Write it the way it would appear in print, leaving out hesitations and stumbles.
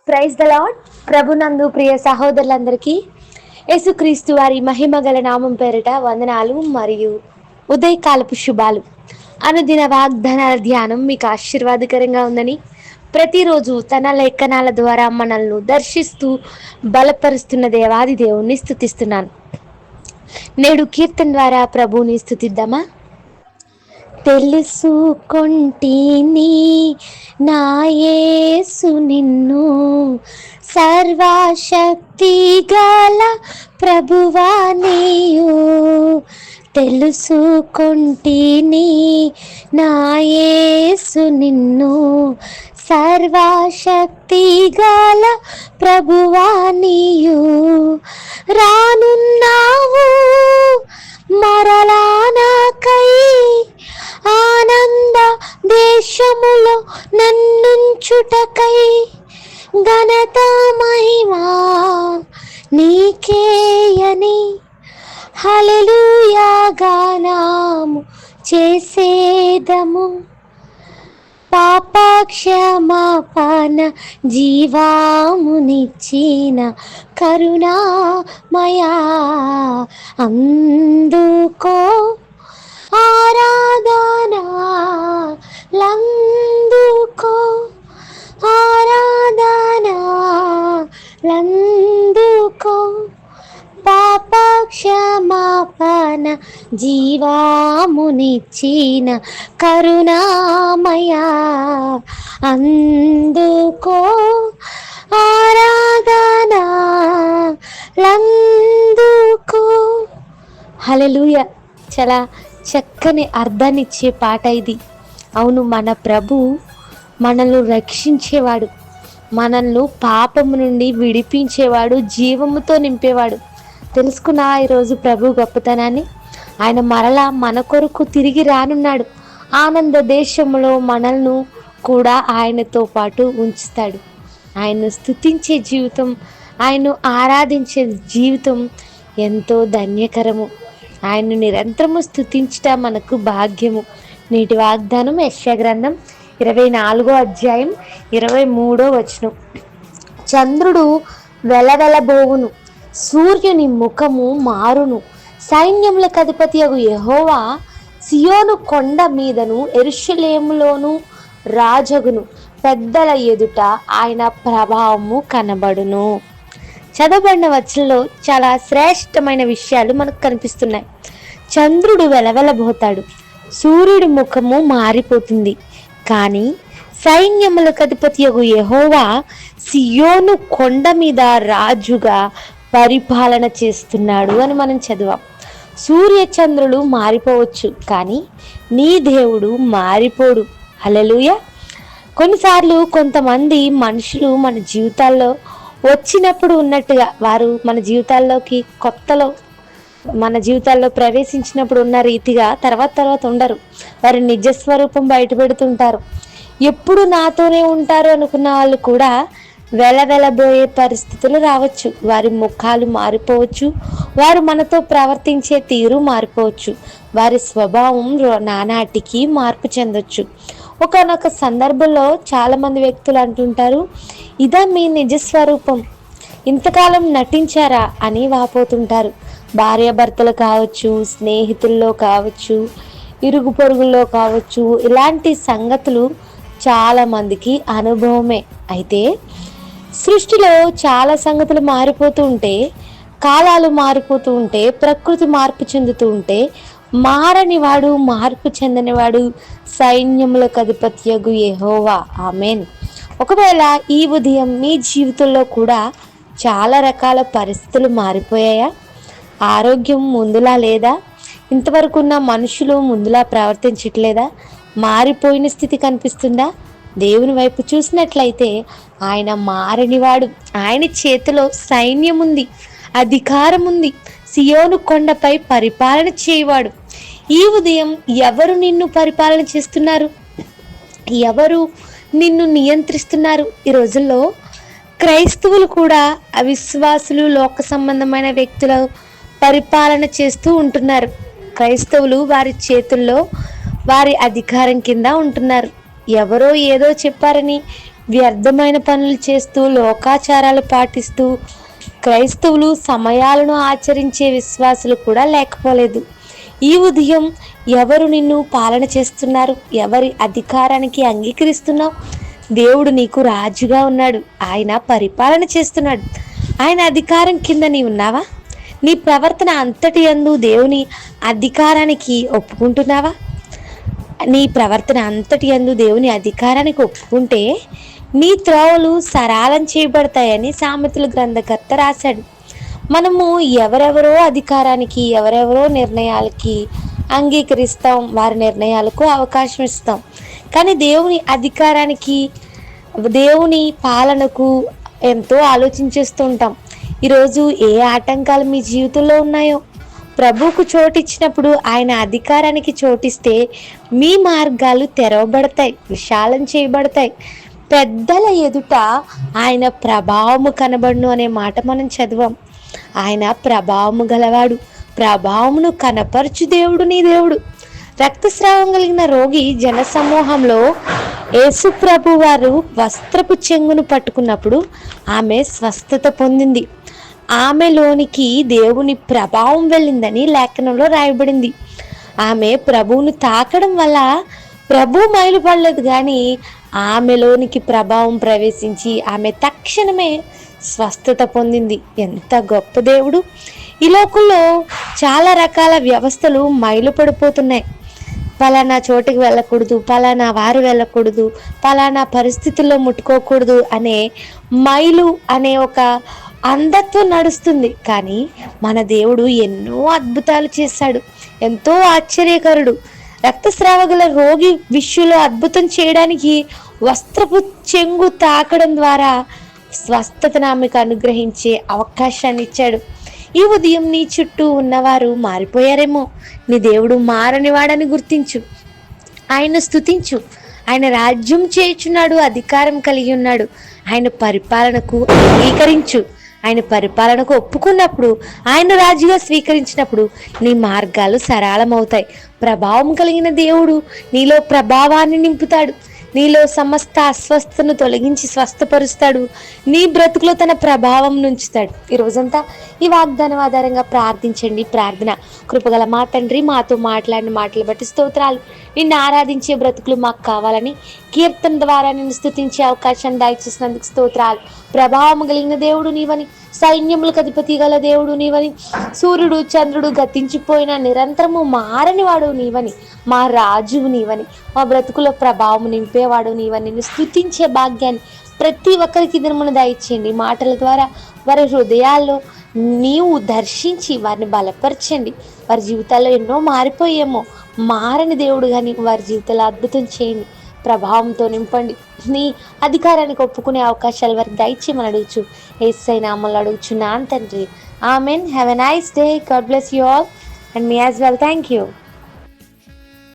Praise the lord. ప్రభునందు ప్రియ సహోదరులందరికీ యేసుక్రీస్తు వారి మహిమ గల నామం పేరిట వందనాలు మరియు ఉదయకాలపు శుభాలు. అనుదిన వాగ్దానాల ధ్యానం మీకు ఆశీర్వాదకరంగా ఉందని, ప్రతిరోజు తన లేఖనాల ద్వారా మనల్ని దర్శిస్తూ బలపరుస్తున్న దేవాది దేవుణ్ణి స్తుతిస్తున్నాను. నేడు కీర్తన ద్వారా ప్రభువుని స్తుతిద్దామా? తెలుసుకొంటిని నా యేసు నిన్ను, సర్వశక్తి గల ప్రభువా నీయు. తెలుసుకొంటిని నా యేసు నిన్ను, సర్వశక్తి గల ప్రభువా నీయు. రానున్నావు మరలా నాకై, ఆనంద దేశములో నన్నుంచుటకై. ఘనత మహిమా నీకేయని హల్లెలూయా గానము చేసేదము. పాపక్షమాపణ జీవామునిచ్చిన కరుణామయా, అందుకో ఆరాధనా, లందుకో ఆరాధనా, లందుకో. పాపక్షమాపణ జీవామునిచ్చిన కరుణామయా, అందుకో ఆరాధనా, లందుకో. హల్లెలూయా. చాలా చక్కని అర్థాన్ని ఇచ్చే పాట ఇది. అవును, మన ప్రభు మనల్ని రక్షించేవాడు, మనల్ని పాపము నుండి విడిపించేవాడు, జీవముతో నింపేవాడు. తెలుసుకున్నా ఈరోజు ప్రభు గొప్పతనాన్ని? ఆయన మరలా మన కొరకు తిరిగి రానున్నాడు. ఆనంద దేశంలో మనల్ని కూడా ఆయనతో పాటు ఉంచుతాడు. ఆయన్ను స్తుతించే జీవితం, ఆయన్ను ఆరాధించే జీవితం ఎంతో ధన్యకరము. ఆయన్ను నిరంతరము స్తుతించట మనకు భాగ్యము. నేటి వాగ్దానం యెషయా గ్రంథం 24వ అధ్యాయం 23వ వచనం. చంద్రుడు వెలవెలబోవును, సూర్యుని ముఖము మారును, సైన్యములకు అధిపతియగు యెహోవా సియోను కొండ మీదను యెరూషలేములోను రాజగును, పెద్దల ఎదుట ఆయన ప్రభావము కనబడును. చదవబడిన వచనంలో చాలా శ్రేష్టమైన విషయాలు మనకు కనిపిస్తున్నాయి. చంద్రుడు వెలవెలబోతాడు, సూర్యుడి ముఖము మారిపోతుంది, కానీ సైన్యములకు అధిపతియగు యెహోవా సియోను కొండ మీద రాజుగా పరిపాలన చేస్తున్నాడు అని మనం చదివాం. సూర్య చంద్రులు మారిపోవచ్చు, కానీ నీ దేవుడు మారిపోడు. హల్లెలూయా. కొన్నిసార్లు కొంతమంది మనుషులు మన జీవితాల్లో వచ్చినప్పుడు ఉన్నట్టుగా, వారు మన జీవితాల్లోకి కొత్తలో మన జీవితాల్లో ప్రవేశించినప్పుడు ఉన్న రీతిగా తర్వాత ఉండరు. వారి నిజస్వరూపం బయటపెడుతుంటారు. ఎప్పుడు నాతోనే ఉంటారు అనుకున్న వాళ్ళు కూడా వెలవెలబోయే పరిస్థితులు రావచ్చు. వారి ముఖాలు మారిపోవచ్చు, వారు మనతో ప్రవర్తించే తీరు మారిపోవచ్చు, వారి స్వభావం నానాటికి మార్పు చెందొచ్చు. ఒకనొక సందర్భంలో చాలామంది వ్యక్తులు అంటుంటారు, ఇదా మీ నిజస్వరూపం, ఇంతకాలం నటించారా అని వాపోతుంటారు. భార్యాభర్తలు కావచ్చు, స్నేహితుల్లో కావచ్చు, ఇరుగు పొరుగుల్లో కావచ్చు, ఇలాంటి సంగతులు చాలామందికి అనుభవమే. అయితే సృష్టిలో చాలా సంగతులు మారిపోతూ ఉంటే, కాలాలు మారిపోతూ ఉంటే, ప్రకృతి మార్పు చెందుతూ ఉంటే, మారని వాడు, మార్పు చెందనివాడు సైన్యములకు అధిపతియగు యెహోవా. ఆమేన్. ఒకవేళ ఈ ఉదయం మీ జీవితంలో కూడా చాలా రకాల పరిస్థితులు మారిపోయాయా? ఆరోగ్యం ముందులా లేదా? ఇంతవరకు ఉన్న మనుషులు ముందులా ప్రవర్తించట్లేదా? మారిపోయిన స్థితి కనిపిస్తుందా? దేవుని వైపు చూసినట్లయితే ఆయన మారనివాడు. ఆయన చేతిలో సైన్యం ఉంది, అధికారం ఉంది, సియోను కొండపై పరిపాలన చేయవాడు. ఈ ఉదయం ఎవరు నిన్ను పరిపాలన చేస్తున్నారు? ఎవరు నిన్ను నియంత్రిస్తున్నారు? ఈ రోజుల్లో క్రైస్తవులు కూడా అవిశ్వాసులు, లోక సంబంధమైన వ్యక్తుల పరిపాలన చేస్తూ ఉంటున్నారు. క్రైస్తవులు వారి చేతుల్లో, వారి అధికారం కింద ఉంటున్నారు. ఎవరో ఏదో చెప్పారని వ్యర్థమైన పనులు చేస్తూ లోకాచారాలు పాటిస్తూ క్రైస్తవులు సమయాలను ఆచరించే విశ్వాసులు కూడా లేకపోలేదు. ఈ ఉదయం ఎవరు నిన్ను పాలన చేస్తున్నారు? ఎవరి అధికారానికి అంగీకరిస్తున్నావు? దేవుడు నీకు రాజుగా ఉన్నాడు. ఆయన పరిపాలన చేస్తున్నాడు. ఆయన అధికారం కింద నీ ఉన్నావా? నీ ప్రవర్తన అంతటి యందు దేవుని అధికారానికి ఒప్పుకుంటున్నావా? నీ ప్రవర్తన అంతటి యందు దేవుని అధికారానికి ఒప్పుకుంటే నీ త్రోవలు సరళం చేయబడతాయని సామెతల గ్రంథకర్త రాశాడు. మనము ఎవరెవరో అధికారానికి, ఎవరెవరో నిర్ణయాలకి అంగీకరిస్తాం, వారి నిర్ణయాలకు అవకాశం ఇస్తాం. కానీ దేవుని అధికారానికి, దేవుని పాలనకు ఎంతో ఆలోచించేస్తూ ఉంటాం. ఈరోజు ఏ ఆటంకాలు మీ జీవితంలో ఉన్నాయో ప్రభువుకు చోటిచ్చినప్పుడు, ఆయన అధికారానికి చోటిస్తే మీ మార్గాలు తెరవబడతాయి, విశాలం చేయబడతాయి. పెద్దల ఎదుట ఆయన ప్రభావము కనబడును అనే మాట మనం చదివాం. ఆయన ప్రభావము గలవాడు, ప్రభావమును కనపరచు దేవుడు నీ దేవుడు. రక్తస్రావం కలిగిన రోగి జనసమూహంలో యేసు ప్రభు వారు వస్త్రపు చెంగును పట్టుకున్నప్పుడు ఆమె స్వస్థత పొందింది. ఆమెలోనికి దేవుని ప్రభావం వెళ్ళిందని లేఖనంలో రాయబడింది. ఆమె ప్రభువును తాకడం వల్ల ప్రభు మైలుపడలేదు, కానీ ఆమెలోనికి ప్రభావం ప్రవేశించి ఆమె తక్షణమే స్వస్థత పొందింది. ఎంత గొప్ప దేవుడు! ఈ లోకంలో చాలా రకాల వ్యవస్థలు మైలుపడిపోతున్నాయి. పలానా చోటుకి వెళ్ళకూడదు, పలానా వారు వెళ్ళకూడదు, పలానా పరిస్థితుల్లో ముట్టుకోకూడదు అనే మైలు అనే ఒక అంధత్వం నడుస్తుంది. కానీ మన దేవుడు ఎన్నో అద్భుతాలు చేశాడు, ఎంతో ఆశ్చర్యకరుడు. రక్తస్రావగల రోగి విషయంలో అద్భుతం చేయడానికి వస్త్రపు చెంగు తాకడం ద్వారా స్వస్థతను ఆమెకు అనుగ్రహించే అవకాశాన్ని ఇచ్చాడు. ఈ ఉదయం నీ చుట్టూ ఉన్నవారు మారిపోయారేమో, నీ దేవుడు మారనివాడని గుర్తించు, ఆయన స్తుతించు. ఆయన రాజ్యం చేయుచున్నాడు, అధికారం కలిగి ఉన్నాడు. ఆయన పరిపాలనకు అంగీకరించు. ఆయన పరిపాలనకు ఒప్పుకున్నప్పుడు, ఆయన రాజుగా స్వీకరించినప్పుడు నీ మార్గాలు సరళమవుతాయి. ప్రభావం కలిగిన దేవుడు నీలో ప్రభావాన్ని నింపుతాడు. నీలో సమస్త అస్వస్థను తొలగించి స్వస్థపరుస్తాడు. నీ బ్రతుకులో తన ప్రభావం నుంచుతాడు. ఈ రోజంతా ఈ వాగ్దానం ఆధారంగా ప్రార్థించండి. ప్రార్థన: కృపగల మా తండ్రి, మాతో మాట్లాడిన మాటలు బట్టి స్తోత్రాలు. నిన్ను ఆరాధించే బ్రతుకులు మాకు కావాలని కీర్తన ద్వారా నిన్ను స్తుతించే అవకాశాన్ని దయచేసినందుకు స్తోత్రాలు. ప్రభావం కలిగిన దేవుడు నీవని, సైన్యములకు అధిపతి గల దేవుడు నీవని, సూర్యుడు చంద్రుడు గతించిపోయిన నిరంతరము మారని వాడు నీవని, మా రాజువు నీవని, మా బ్రతుకులో ప్రభావం నింపేవాడు నీవని, నిన్ను స్తుతించే భాగ్యాన్ని ప్రతి ఒక్కరికి దినమును దయచేయండి. మాటల ద్వారా వారి హృదయాల్లో నీవు దర్శించి వారిని బలపరచండి. వారి జీవితాల్లో ఎన్నో మారిపోయేమో, మారని దేవుడు కానీ వారి జీవితాల్లో అద్భుతం చేయండి. ప్రభావంతో నింపండి. నీ అధికారానికి ఒప్పుకునే అవకాశాలు వారికి దయచేయమని అడుగుచు యేసయ్య నామములో అడుగుచున్నాను తండ్రి. Amen. Have a nice day. God bless you all and me as well. Thank you.